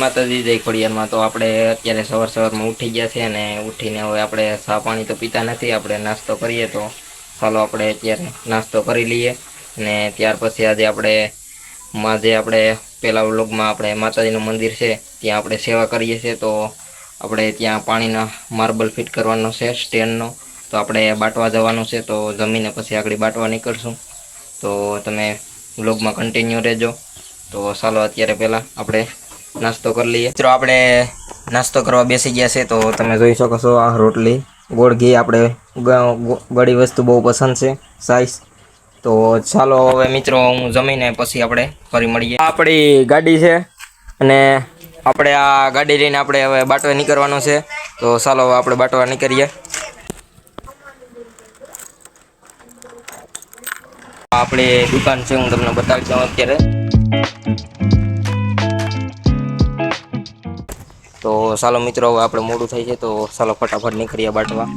માતાજી જય ખોડિયારમાં। તો આપણે અત્યારે સવારમાં ઉઠી ગયા છે અને ઉઠીને હવે આપણે ચા પાણી તો પીતા નથી, આપણે નાસ્તો કરીએ। તો ચાલો આપણે અત્યારે નાસ્તો કરી લઈએ અને ત્યાર પછી આજે આપણે પહેલા વ્લોગમાં આપણે માતાજીનું મંદિર છે ત્યાં આપણે સેવા કરીએ છીએ। તો આપણે ત્યાં પાણીના માર્બલ ફિટ કરવાનો છે સ્ટેન્ડનો, તો આપણે બાટવા જવાનું છે। તો જમીને પછી આગળ બાટવા નીકળશું, તો તમે વ્લોગમાં કન્ટિન્યુ રહેજો। તો ચાલો અત્યારે પહેલાં આપણે નાસ્તો કરી લઈએ। મિત્રો આપણે નાસ્તો કરવા બેસી ગયા છે, તો તમે જોઈ શકો છો આ રોટલી ગોળ ઘી, આપણે ગળી વસ્તુ બહુ પસંદ છે સાઈઝ। તો ચાલો હવે મિત્રો હું જમીને પછી આપણે ફરી મળીએ। આપણી ગાડી છે અને આપણે આ ગાડી લઈને આપણે હવે બાટવા નીકળવાનું છે। તો ચાલો હવે આપણે બાટવા નીકળીએ। આપણી દુકાન છે, હું તમને બતાવી દઉં અત્યારે। તો ચાલો મિત્રો હવે આપણે મોડું થઈ છે, તો ચાલો ફટાફટ નીકળીએ બાટવા।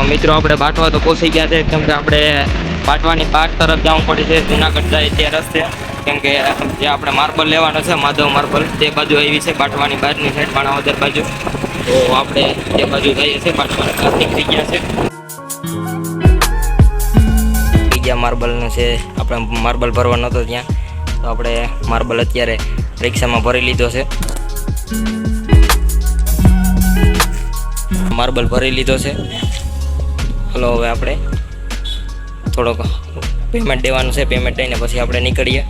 મિત્રો આપણે બાટવા તો પહોંચી ગયા છે, કેમ કે આપણે બાટવાની પાર તરફ જવું પડે છે, જુનાગઢ જાય તે રસ્તે। કેમ કે જે આપણે માર્બલ લેવાનો છે માધવ માર્બલ, તે બાજુ આવી છે બાટવાની બહારની સાઈડ માણાવદર બાજુ। તો આપણે તે બાજુ જઈએ છીએ, બાટવાની બહાર નીકળી ગયા છે। બીજા માર્બલનું છે, આપણે માર્બલ ભરવાનો હતો ત્યાં, તો આપણે માર્બલ અત્યારે રિક્ષામાં ભરી લીધો છે, માર્બલ ભરી લીધો છે। હલો હવે આપણે થોડોક પેમેન્ટ દેવાનું છે, પેમેન્ટ લઈને પછી આપણે નીકળીએ।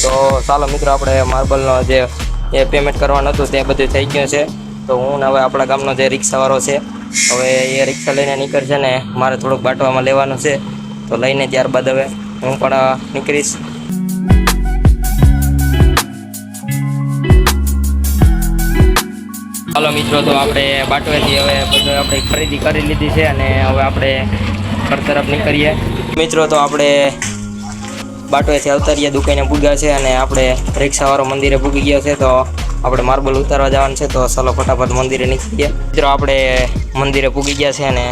તો ચાલો મિત્રો આપણે માર્બલનો જે પેમેન્ટ કરવાનું હતું તે બધું થઈ ગયું છે। તો હું ને હવે આપણા ગામનો જે રિક્ષાવાળો છે, હવે એ રિક્ષા લઈને નીકળશે ને મારે થોડુંક બાટવામાં લેવાનું છે, તો લઈને ત્યારબાદ હવે હું પણ નીકળીશ। ચાલો મિત્રો, તો આપણે બાટવેથી હવે બધું આપણે ખરીદી કરી લીધી છે અને હવે આપણે ઘર તરફ નીકળીએ। મિત્રો તો આપણે બાટવેથી અવતારીએ દુકાને પૂગ્યા છે અને આપણે રિક્ષાવાળો મંદિરે પૂગી ગયો છે, તો આપણે માર્બલ ઉતારવા જવાનું છે। તો ચાલો ફટાફટ મંદિરે નીકળીએ। મિત્રો આપણે મંદિરે પૂગી ગયા છે અને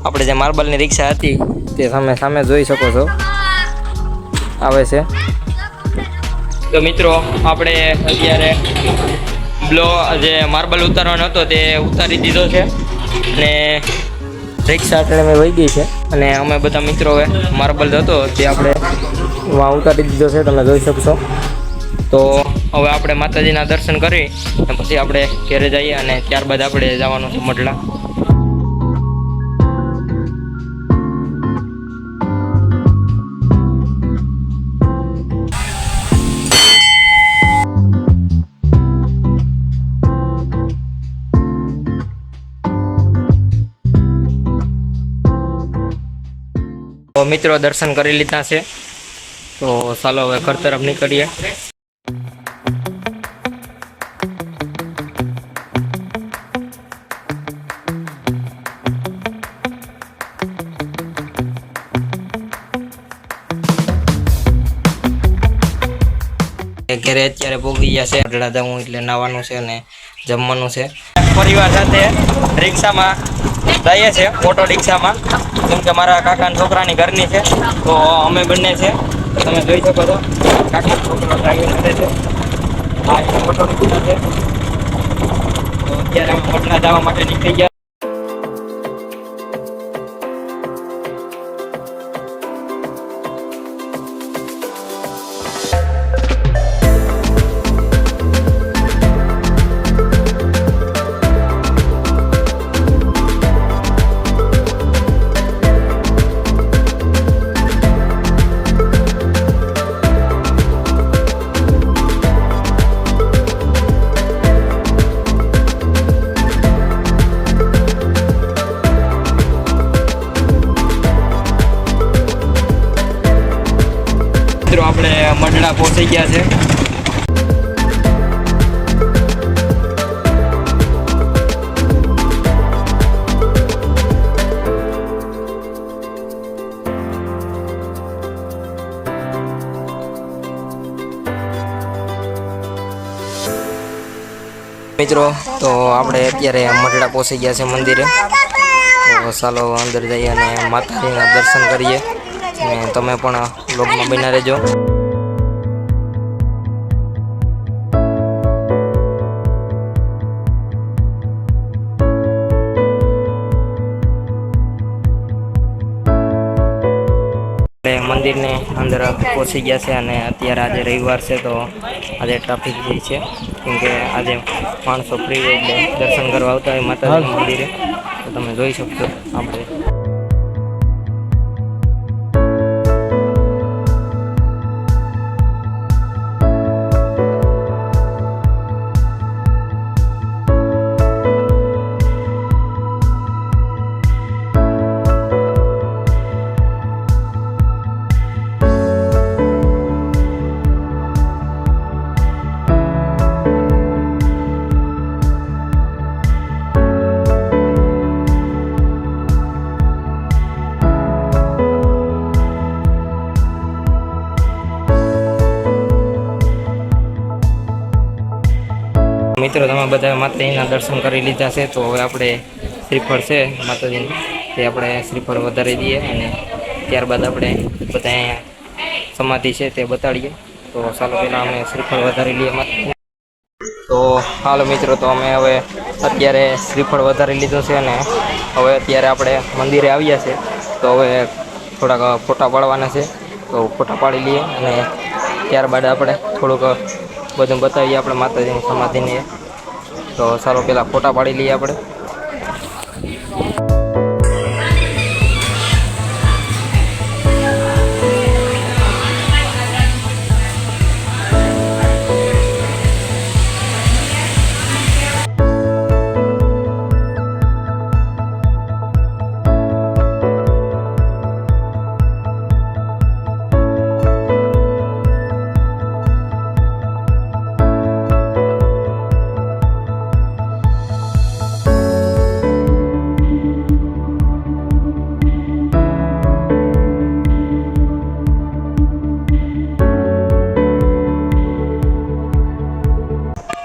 આપણે જે માર્બલની રિક્ષા હતી તે સામે જોઈ શકો છો આવે છે। તો મિત્રો આપણે અત્યારે જે માર્બલ ઉતારવાનો હતો તે ઉતારી દીધો છે અને રિક્ષા એટલે મેં વહી ગઈ છે અને અમે બધા મિત્રો હવે માર્બલ હતો તે આપણે ઉતારી દીધો છે, તમે જોઈ શકશો। તો હવે આપણે માતાજીના દર્શન કરી અને પછી આપણે ઘરે જઈએ અને ત્યારબાદ આપણે જવાનું છે મઢડા। તો મિત્રો દર્શન કરી લીધા છે, તો ચાલો હવે ઘર તરફ નીકળીએ। ઘરે અત્યારે પહોંચી ગયા છે, મઢડા જવું એટલે નાવાનું છે અને જમવાનું છે। પરિવાર સાથે રિક્ષામાં જઈએ છે, ઓટો રિક્ષામાં, કેમ કે મારા કાકાના છોકરાની ઘરની છે, તો અમે બંને છે, તમે જોઈ શકો છો કાકાનો છોકરો ડ્રાઈવિંગ કરે છે, આ ઓટો રિક્ષા છે। તો અત્યારે અમે મઢડા જવા માટે નીકળી ગયા। આપણે મઢડા પહોંચી ગયા છે. મિત્રો તો આપણે અત્યારે મઢડા પહોંચી ગયા છે મંદિરે. તો ચાલો અંદર જઈએ અને માતાજીના દર્શન કરીએ અને તમે પણ બ્લોગમાં બન્યા રહેજો. મંદિરની અંદર પહોંચી ગયા છે અને અત્યારે આજે રવિવાર છે તો આજે ટ્રાફિક જે છે કેમકે આજે માણસો ફ્રી હોય એટલે દર્શન કરવા આવતા હોય માતાજીના મંદિરે. તો તમે જોઈ શકશો આપણે મિત્રો તમે બધા માતાજીના દર્શન કરી લીધા છે. તો હવે આપણે શ્રીફળ છે માતાજીનું તે આપણે શ્રીફળ વધારી દઈએ અને ત્યારબાદ આપણે બધા અહીંયા સમાધિ છે તે બતાડીએ. તો ચાલો પહેલાં અમે શ્રીફળ વધારી લઈએ માતાજી. તો હાલો મિત્રો, તો અમે હવે અત્યારે શ્રીફળ વધારી લીધું છે અને હવે અત્યારે આપણે મંદિરે આવ્યા છે. તો હવે થોડાક ફોટા પાડવાના છે તો ફોટા પાડી લઈએ અને ત્યારબાદ આપણે થોડુંક બધું બતાવીએ આપણે માતાજીની સમાધિને. તો ચાલો પહેલાં ફોટા પાડી લઈએ આપણે.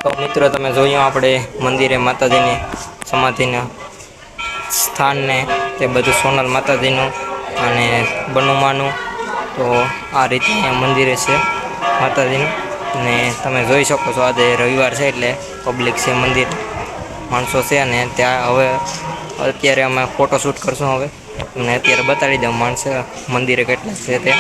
તો મિત્રો તમે જોયું આપણે મંદિરે માતાજીની સમાધિના સ્થાનને તે બધું સોનલ માતાજીનું અને બનુમાનું. તો આ રીતે અહીંયા મંદિરે છે માતાજીનું ને તમે જોઈ શકો છો આજે રવિવાર છે એટલે પબ્લિક છે મંદિર, માણસો છે. અને ત્યાં હવે અત્યારે અમે ફોટોશૂટ કરશું. હવે તમને અત્યારે બતાવી દઉં માણસો મંદિરે કેટલા છે તે.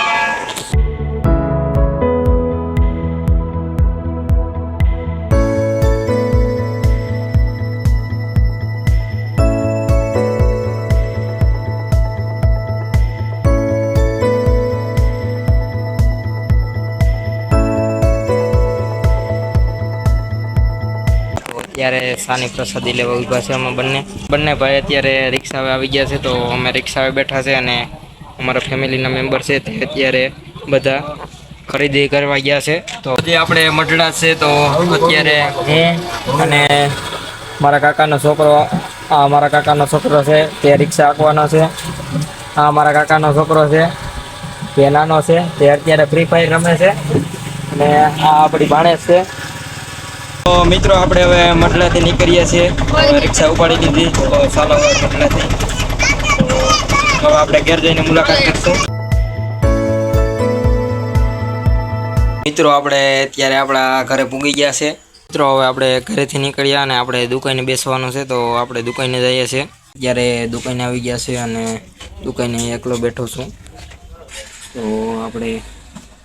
અત્યારે સાની પ્રસાદી લેવા ઊભા છે અમે બંને ભાઈ અત્યારે રિક્ષાએ આવી ગયા છે. તો અમે રિક્ષાએ બેઠા છે અને અમારા ફેમિલીના મેમ્બર છે તે અત્યારે બધા ખરીદી કરવા ગયા છે. તો જે આપણે મઢડા છે તો અત્યારે હું અને મારા કાકાનો છોકરો છે તે રિક્ષા હાંકવાનો છે. આ મારા કાકાનો છોકરો છે તે નાનો છે તે અત્યારે ફ્રી ફાયર રમે છે અને આ આપણી ભાણેજ છે. તો મિત્રો આપણે હવે મઢડાથી નીકળીએ છીએ, રિક્ષા ઉપાડી લીધી. તો ચાલો મઢડાથી તો આપણે ઘેર જઈને મુલાકાત કરીશું. મિત્રો આપણે અત્યારે આપણા ઘરે પૂગી ગયા છે. મિત્રો હવે આપણે ઘરેથી નીકળ્યા અને આપણે દુકાને બેસવાનું છે. તો આપણે દુકાને જઈએ છીએ. અત્યારે દુકાને આવી ગયા છે અને દુકાને એકલો બેઠો છું. તો આપણે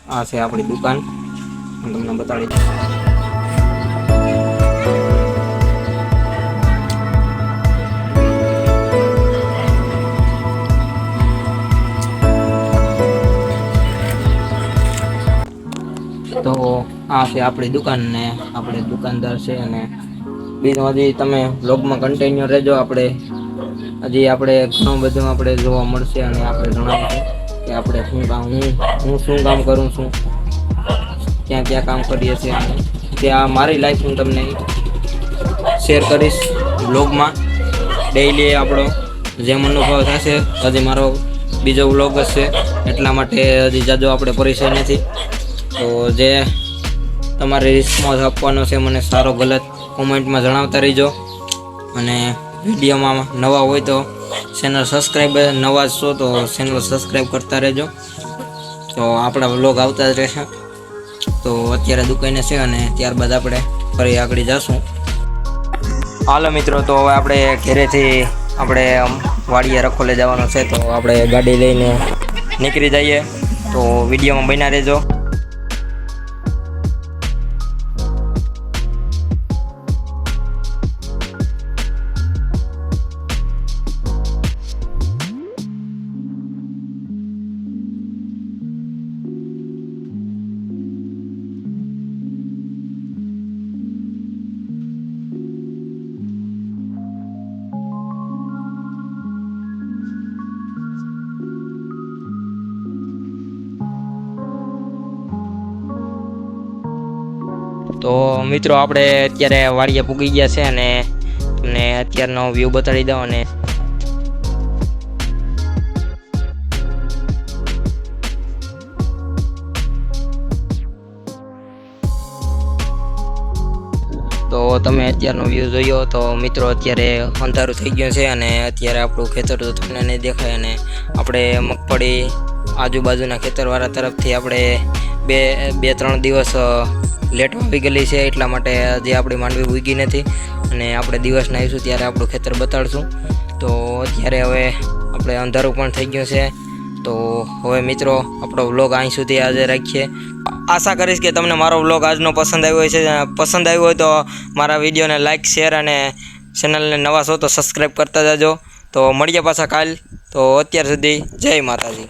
આ છે આપણી દુકાન, હું તમને બતાડી દઉં. તો આ છે આપણી દુકાન ને આપણે દુકાનદાર છે. અને બીજું હજી તમે બ્લોગમાં કન્ટિન્યુ રહેજો. આપણે ઘણું બધું આપણે જોવા મળશે અને આપણે જણાવીશું કે આપણે હું શું કામ કરું છું ક્યાં ક્યાં કામ કરીએ છીએ ત્યાં મારી લાઈફ હું તમને શેર કરીશ વ્લોગમાં. ડેઈલી આપણો જેમ અનુભવ થશે. હજી મારો બીજો વ્લોગ જ છે એટલા માટે હજી જાજો આપણે પરિચય નથી. તો જે તમારે રિસ્પોન્સ આપવાનો છે મને સારો ગલત કોમેન્ટમાં જણાવતા રહીજો. અને વિડીયોમાં નવા હોય તો ચેનલ સબસ્ક્રાઈબ, નવા જ છો તો ચેનલ સબસ્ક્રાઈબ કરતા રહેજો. તો આપણા વ્લોગ આવતા જ રહેશે. તો અત્યારે દુકાને છે અને ત્યારબાદ આપણે ફરી આગળ જઈશું. હાલો મિત્રો, તો હવે આપણે ઘરેથી આપણે વાડીએ રખોલે જવાનું છે. તો આપણે ગાડી લઈને નીકળી જઈએ. તો વિડીયોમાં બન્યા રહેજો. તો મિત્રો, આપણે અત્યારે વાડીએ પૂગી ગયા છે અને તમને અત્યારનો વ્યૂ બતાડી દઉં. અને તો તમે અત્યારનો વ્યૂ જોયો. તો મિત્રો, અત્યારે અંધારું થઈ ગયું છે અને અત્યારે આપણું ખેતર તો તમને નહીં દેખાય. અને આપણે મગફળી આજુબાજુના ખેતરવાળા તરફથી આપણે બે ત્રણ દિવસ લેટ આવી ગયેલી છે. એટલા માટે હજી આપણી માંડવી ઉગી નથી અને આપણે દિવસના આવીશું ત્યારે આપણું ખેતર બતાડશું. તો અત્યારે હવે આપણે અંધારું પણ થઈ ગયું છે. તો હવે મિત્રો, આપણો વ્લોગ અહીં સુધી આજે રાખીએ. આશા કરીશ કે તમને મારો વ્લોગ આજનો પસંદ આવ્યો હોય તો મારા વિડીયોને લાઇક, શેર અને ચેનલને નવા છો તો સબસ્ક્રાઈબ કરતા જાજો. તો મળીએ પાછા કાલ. તો અત્યાર સુધી જય માતાજી.